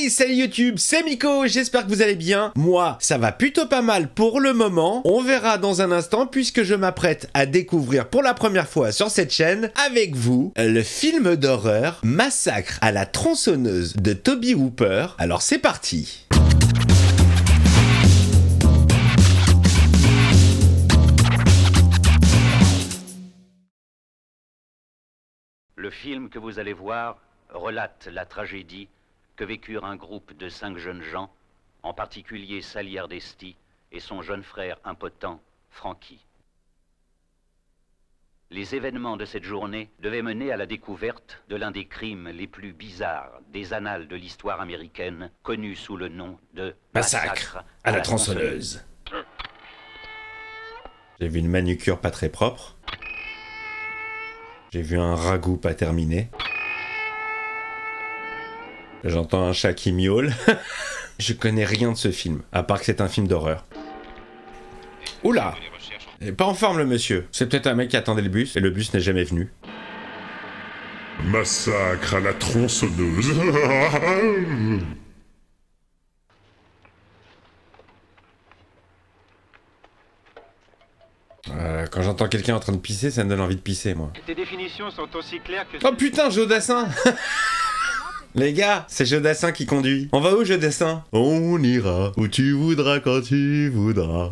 Hey, salut YouTube, c'est Miko, j'espère que vous allez bien. Moi, ça va plutôt pas mal pour le moment. On verra dans un instant puisque je m'apprête à découvrir pour la première fois sur cette chaîne, avec vous, le film d'horreur Massacre à la tronçonneuse de Tobe Hooper. Alors c'est parti. Le film que vous allez voir relate la tragédie que vécurent un groupe de 5 jeunes gens, en particulier Sally Hardesty et son jeune frère impotent, Frankie. Les événements de cette journée devaient mener à la découverte de l'un des crimes les plus bizarres des annales de l'histoire américaine, connu sous le nom de Massacre à la tronçonneuse. J'ai vu une manucure pas très propre. J'ai vu un ragoût pas terminé. J'entends un chat qui miaule. Je connais rien de ce film, à part que c'est un film d'horreur. Oula! Il est pas en forme le monsieur. C'est peut-être un mec qui attendait le bus, et le bus n'est jamais venu. Massacre à la tronçonneuse. Quand j'entends quelqu'un en train de pisser, ça me donne envie de pisser, moi. Tes définitions sont aussi claires que... Oh putain, Jodassin. Les gars, c'est Jodassin qui conduit. On va où, Jodassin? On ira où tu voudras quand tu voudras.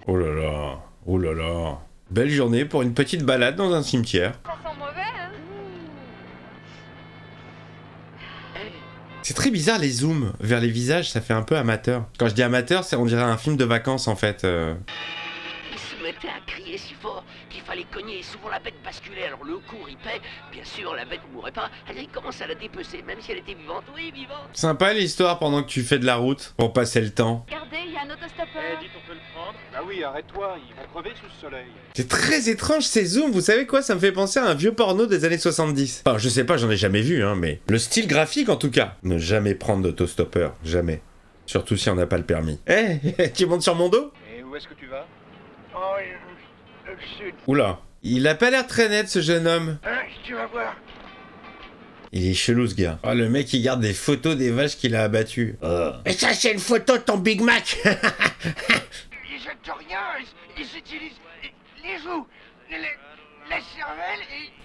Oh là là, oh là là. Belle journée pour une petite balade dans un cimetière. Ça sent mauvais, hein? C'est très bizarre les zooms vers les visages, ça fait un peu amateur. Quand je dis amateur, c'est on dirait un film de vacances en fait. Il se mettait à crier si fort qu'il fallait cogner et souvent la bête basculait. Alors le coup ripait, bien sûr la bête ne mourrait pas. Alors il commence à la dépecer même si elle était vivante. Oui, vivante. Sympa l'histoire pendant que tu fais de la route pour passer le temps. Regardez, il y a un autostoppeur. Dites, on peut le prendre? Ah oui, arrête-toi, ils vont crever sous ce soleil. C'est très étrange ces zooms, vous savez quoi? Ça me fait penser à un vieux porno des années 70. Enfin, je sais pas, j'en ai jamais vu, hein, mais... Le style graphique en tout cas. Ne jamais prendre d'autostoppeur, jamais. Surtout si on n'a pas le permis. Eh, tu montes sur mon dos? Et où est-ce que tu vas? Oh, le sud. Oula. Il a pas l'air très net ce jeune homme. Hein, tu vas voir. Il est chelou ce gars. Oh, le mec il garde des photos des vaches qu'il a abattues. Et ça, c'est une photo de ton Big Mac. Ils jettent rien, ils utilisent les joues, la cervelle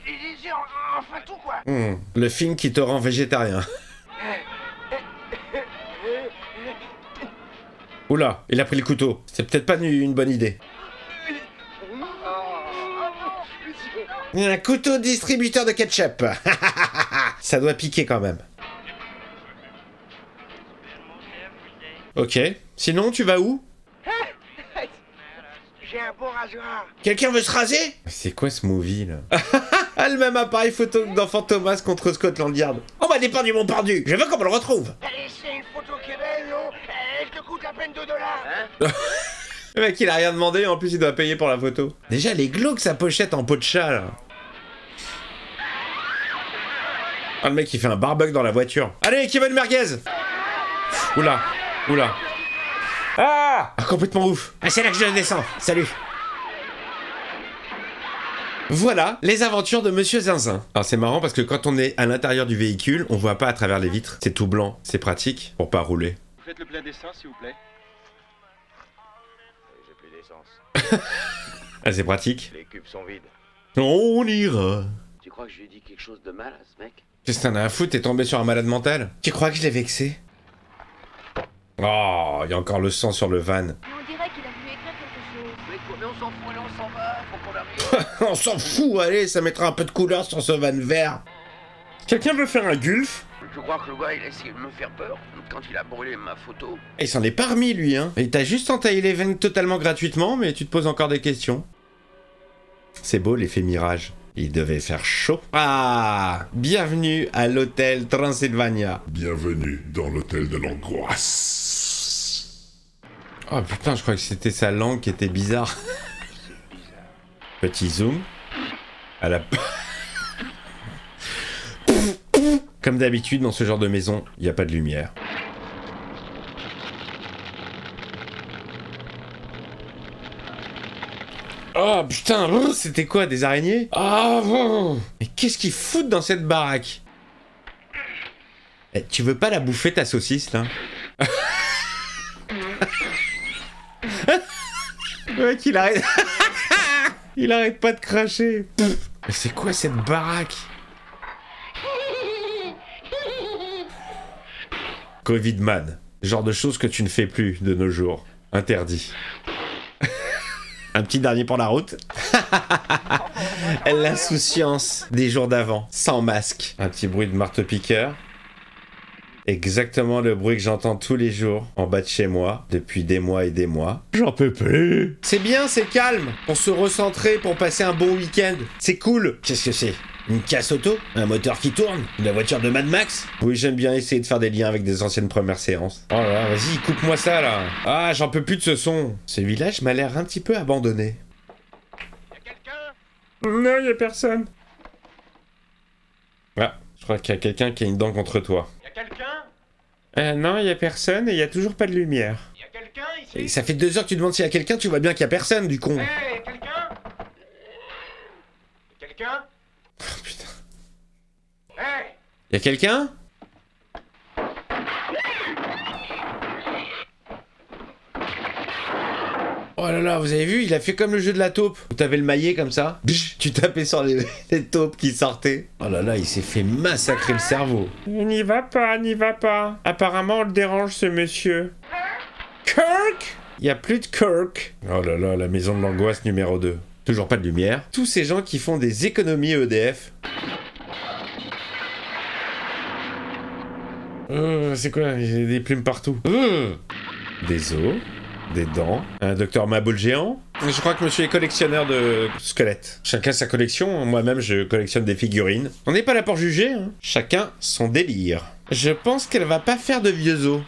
et les yeux, enfin tout quoi. Le film qui te rend végétarien. Oula, il a pris le couteau. C'est peut-être pas une bonne idée. Un couteau distributeur de ketchup. Ça doit piquer quand même. Ok. Sinon, tu vas où? J'ai un bon rasoir. Quelqu'un veut se raser? C'est quoi ce movie là? Ah, le même appareil photo que dans Fantomas contre Scotland Yard. On m'a dépendu mon pendu. Je veux qu'on me le retrouve. Allez, c'est une photo qui est belle, non? Elle te coûte à peine $2. Hein? Le mec il a rien demandé, en plus il doit payer pour la photo. Déjà les glauques sa pochette en peau de chat là. Ah le mec il fait un barbecue dans la voiture. Allez Kevin Merguez. Oula, oula. Ah, complètement ouf. Ah c'est là que je descends, salut. Voilà les aventures de Monsieur Zinzin. Alors c'est marrant parce que quand on est à l'intérieur du véhicule, on voit pas à travers les vitres. C'est tout blanc, c'est pratique pour pas rouler. Vous faites le plein d'essence, s'il vous plaît? J'ai plus d'essence. Ah c'est pratique. Les cubes sont vides. On ira. Tu crois que je lui ai dit quelque chose de mal à ce mec? Qu'est-ce que t'en as à foutre, t'es tombé sur un malade mental? Tu crois que je l'ai vexé? Oh, il y a encore le sang sur le van. Mais on dirait qu'il a voulu écrire quelque chose. Mais quoi, mais on s'en fout, allez, on s'en va, faut qu'on arrive. On s'en fout, allez, ça mettra un peu de couleur sur ce van vert. Quelqu'un veut faire un gulf? Je crois que le gars il a essayé de me faire peur quand il a brûlé ma photo. Et il s'en est pas remis lui, hein. Il t'a juste entaillé les veines totalement gratuitement, mais tu te poses encore des questions. C'est beau l'effet mirage. Il devait faire chaud. Ah, bienvenue à l'hôtel Transylvania. Bienvenue dans l'hôtel de l'angoisse. Oh putain, je crois que c'était sa langue qui était bizarre. Petit zoom. À la... Comme d'habitude, dans ce genre de maison, il n'y a pas de lumière. Oh putain, c'était quoi, des araignées? Ah, mais qu'est-ce qu'ils foutent dans cette baraque? Eh, tu veux pas la bouffer ta saucisse là? Le mec il arrête. Il arrête pas de cracher. Mais c'est quoi cette baraque? Covid man. Genre de choses que tu ne fais plus de nos jours. Interdit. Un petit dernier pour la route. L'insouciance des jours d'avant. Sans masque. Un petit bruit de marteau-piqueur. Exactement le bruit que j'entends tous les jours en bas de chez moi, depuis des mois et des mois. J'en peux plus. C'est bien, c'est calme. Pour se recentrer, pour passer un bon week-end. C'est cool. Qu'est-ce que c'est? Une casse auto? Un moteur qui tourne? La voiture de Mad Max? Oui, j'aime bien essayer de faire des liens avec des anciennes premières séances. Oh là là, vas-y, coupe-moi ça là. Ah, j'en peux plus de ce son. Ce village m'a l'air un petit peu abandonné. Y'a quelqu'un? Non, y a personne. Ah, je crois qu'il y a quelqu'un qui a une dent contre toi. Y'a quelqu'un? Non, y a personne et y a toujours pas de lumière. Y'a quelqu'un ici? Et ça fait 2 heures que tu demandes s'il y a quelqu'un, tu vois bien qu'il y a personne, du con. Hey, quelqu'un? Quelqu'un? Oh putain. Hey! Y a quelqu'un? Oh là là, vous avez vu, il a fait comme le jeu de la taupe. Où t'avais le maillet comme ça. Bch, tu tapais sur les taupes qui sortaient. Oh là là, il s'est fait massacrer le cerveau. N'y va pas, n'y va pas. Apparemment, on le dérange ce monsieur. Kirk? Y a plus de Kirk. Oh là là, la maison de l'angoisse numéro 2. Toujours pas de lumière. Tous ces gens qui font des économies EDF. C'est quoi? Il y a des plumes partout. Des os. Des dents. Un docteur Maboul géant. Je crois que monsieur est collectionneur de squelettes. Chacun sa collection. Moi-même, je collectionne des figurines. On n'est pas là pour juger, hein. Chacun son délire. Je pense qu'elle va pas faire de vieux os.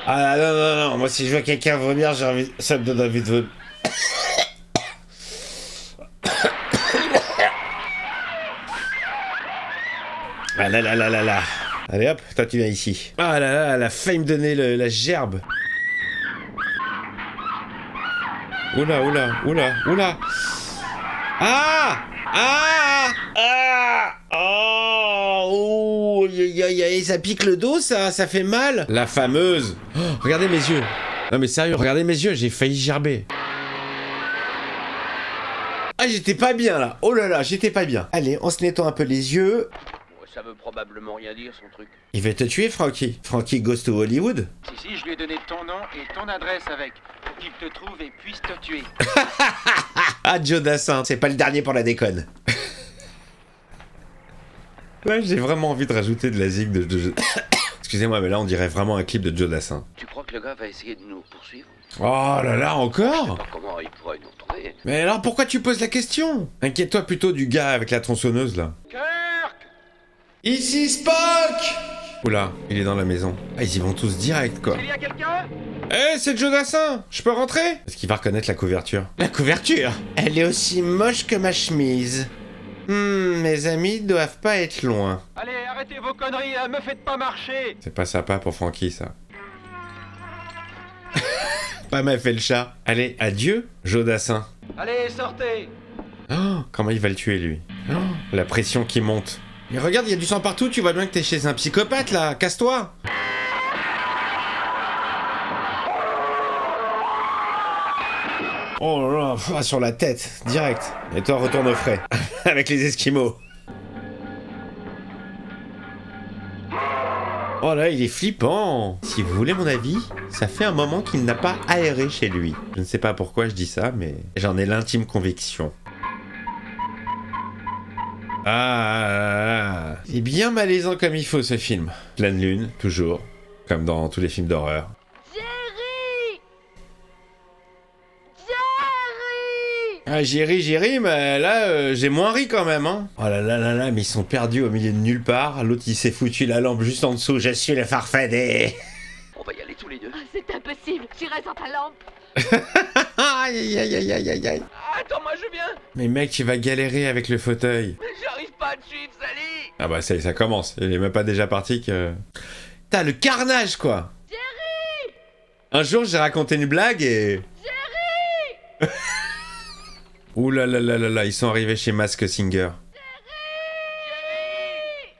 Ah non, non, non. Moi, si je vois quelqu'un vomir, j'ai envie... ça me donne envie de vomir. Ah là là là là là. Allez hop, toi tu viens ici. Ah là là, elle a failli me donner la gerbe. Oula, oula, oula, oula. Ah! Ah! Ah! Oh! Ça pique le dos, ça fait mal. La fameuse. Oh, regardez mes yeux. Non mais sérieux, regardez mes yeux, j'ai failli gerber. Ah, j'étais pas bien là. Oh là là, j'étais pas bien. Allez, on se nettoie un peu les yeux. Ça veut probablement rien dire, son truc. Il va te tuer, Frankie. Frankie goes to Hollywood. Si, je lui ai donné ton nom et ton adresse avec, pour qu'il te trouve et puisse te tuer. Ah, Joe Dassin, c'est pas le dernier pour la déconne. Là, j'ai vraiment envie de rajouter de la zig de... Excusez-moi, mais là, on dirait vraiment un clip de Joe Dassin. Tu crois que le gars va essayer de nous poursuivre? Oh là là, Je sais encore? pas comment il pourrait nous retrouver. Mais alors, pourquoi tu poses la question? Inquiète-toi plutôt du gars avec la tronçonneuse, là. Kirk! Ici, Spock! Oula, il est dans la maison. Ah, ils y vont tous direct, quoi. Il y a quelqu'un? Eh, c'est Joe Dassin! Je peux rentrer? Est-ce qu'il va reconnaître la couverture? La couverture? Elle est aussi moche que ma chemise. Mes amis doivent pas être loin. Allez, arrêtez vos conneries, là, me faites pas marcher! C'est pas sympa pour Frankie, ça. Pas mal fait le chat. Allez, adieu, Joe Dassin. Allez, sortez! Oh, comment il va le tuer, lui? Oh, la pression qui monte. Mais regarde, il y a du sang partout, tu vois bien que t'es chez un psychopathe, là. Casse-toi! Oh là là, sur la tête, direct. Et toi, retourne au frais. Avec les Esquimaux. Oh là, il est flippant. Si vous voulez mon avis, ça fait un moment qu'il n'a pas aéré chez lui. Je ne sais pas pourquoi je dis ça, mais j'en ai l'intime conviction. Ah, c'est bien malaisant comme il faut ce film. Pleine lune, toujours, comme dans tous les films d'horreur. Jerry! Jerry! Ah, j'ai ri, mais là, j'ai moins ri quand même, hein. Oh là là là là, mais ils sont perdus au milieu de nulle part. L'autre, il s'est foutu la lampe juste en dessous. Je suis le farfadet. On va y aller tous les deux. Oh, c'est impossible, j'irai sans ta lampe. Aïe, aïe, aïe, aïe, aïe, aïe. Attends-moi, je viens. Mais mec, tu vas galérer avec le fauteuil. Mais j'arrive pas à te suivre, Sally. Ah bah ça commence. Il est même pas déjà parti que... T'as le carnage, quoi. Jerry! Un jour, j'ai raconté une blague et... Jerry! Ouh là là là là là, ils sont arrivés chez Mask Singer.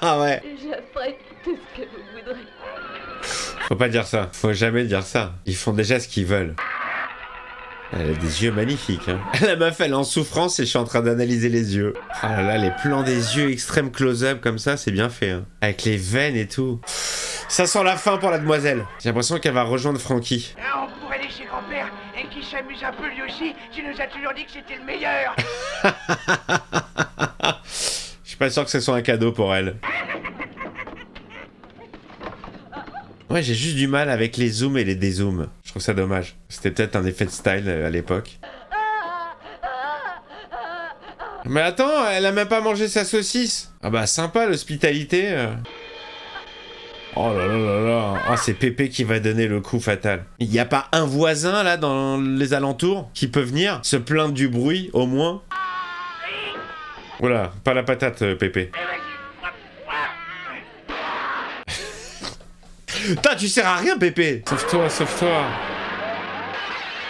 Ah ouais. Je ferai tout ce que vous voudrez. Faut pas dire ça. Faut jamais dire ça. Ils font déjà ce qu'ils veulent. Elle a des yeux magnifiques, hein. La meuf, elle est en souffrance et je suis en train d'analyser les yeux. Ah là là, les plans des yeux extrême close-up comme ça, c'est bien fait, hein. Avec les veines et tout. Ça sent la fin pour la demoiselle. J'ai l'impression qu'elle va rejoindre Frankie. On pourrait aller chez grand-père et qu'il s'amuse un peu lui aussi. Tu nous as toujours dit que c'était le meilleur. Je suis pas sûr que ce soit un cadeau pour elle. Ouais, j'ai juste du mal avec les zooms et les dézooms. Je trouve ça dommage. C'était peut-être un effet de style à l'époque. Mais attends, elle a même pas mangé sa saucisse. Ah bah sympa l'hospitalité. Oh là là là là. Ah, c'est Pépé qui va donner le coup fatal. Il n'y a pas un voisin là dans les alentours qui peut venir se plaindre du bruit au moins. Voilà, pas la patate Pépé. Putain, tu sers à rien, Pépé. Sauve-toi, sauve-toi.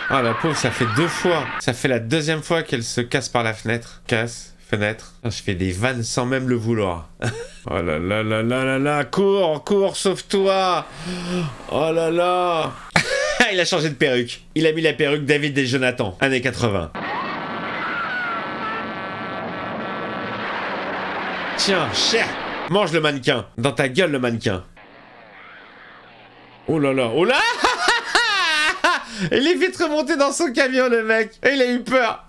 Ah, la pauvre, ça fait 2 fois. Ça fait la 2e fois qu'elle se casse par la fenêtre. Casse, fenêtre. Je fais des vannes sans même le vouloir. Oh là là là là là là. Cours, cours, sauve-toi. Oh là là. Il a changé de perruque. Il a mis la perruque David et Jonathan, années 80. Tiens, cher. Mange le mannequin. Dans ta gueule, le mannequin. Oh là là, oh là. Il est vite remonté dans son camion, le mec. Et il a eu peur.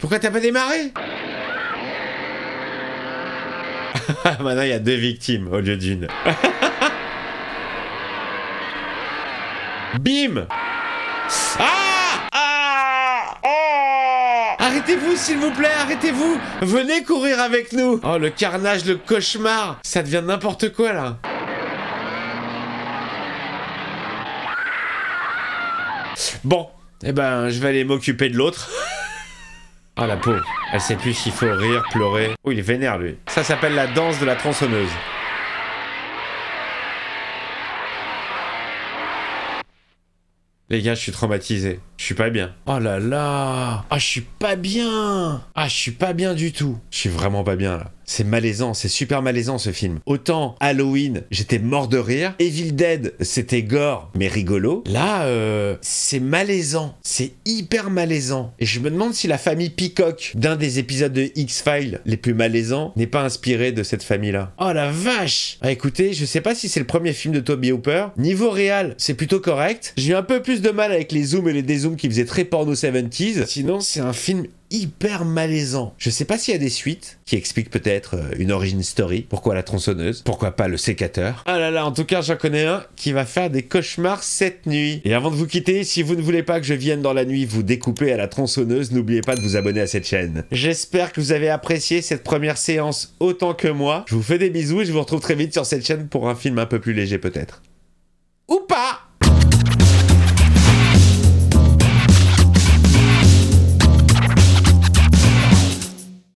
Pourquoi t'as pas démarré? Maintenant, il y a 2 victimes au lieu d'une. Bim. Ah. Ah. Oh. Arrêtez-vous, s'il vous plaît, arrêtez-vous. Venez courir avec nous. Oh, le carnage, le cauchemar. Ça devient n'importe quoi, là. Bon, eh ben, je vais aller m'occuper de l'autre. Ah, la pauvre. Elle sait plus s'il faut rire, pleurer. Oh, il est vénère, lui. Ça s'appelle la danse de la tronçonneuse. Les gars, je suis traumatisé. Je suis pas bien. Oh là là. Ah, je suis pas bien. Ah, je suis pas bien du tout. Je suis vraiment pas bien, là. C'est malaisant, c'est super malaisant, ce film. Autant Halloween, j'étais mort de rire. Evil Dead, c'était gore, mais rigolo. Là, c'est malaisant. C'est hyper malaisant. Et je me demande si la famille Peacock, d'un des épisodes de X-Files les plus malaisants, n'est pas inspirée de cette famille-là. Oh la vache. Ah, écoutez, je sais pas si c'est le premier film de Tobe Hooper. Niveau réal, c'est plutôt correct. J'ai eu un peu plus de mal avec les zooms et les dézooms qui faisaient très porno 70s. Sinon, c'est un film hyper malaisant. Je sais pas s'il y a des suites qui expliquent peut-être une origin story. Pourquoi la tronçonneuse? Pourquoi pas le sécateur? Ah là là, en tout cas, j'en connais un qui va faire des cauchemars cette nuit. Et avant de vous quitter, si vous ne voulez pas que je vienne dans la nuit vous découper à la tronçonneuse, n'oubliez pas de vous abonner à cette chaîne. J'espère que vous avez apprécié cette première séance autant que moi. Je vous fais des bisous et je vous retrouve très vite sur cette chaîne pour un film un peu plus léger peut-être. Ou pas!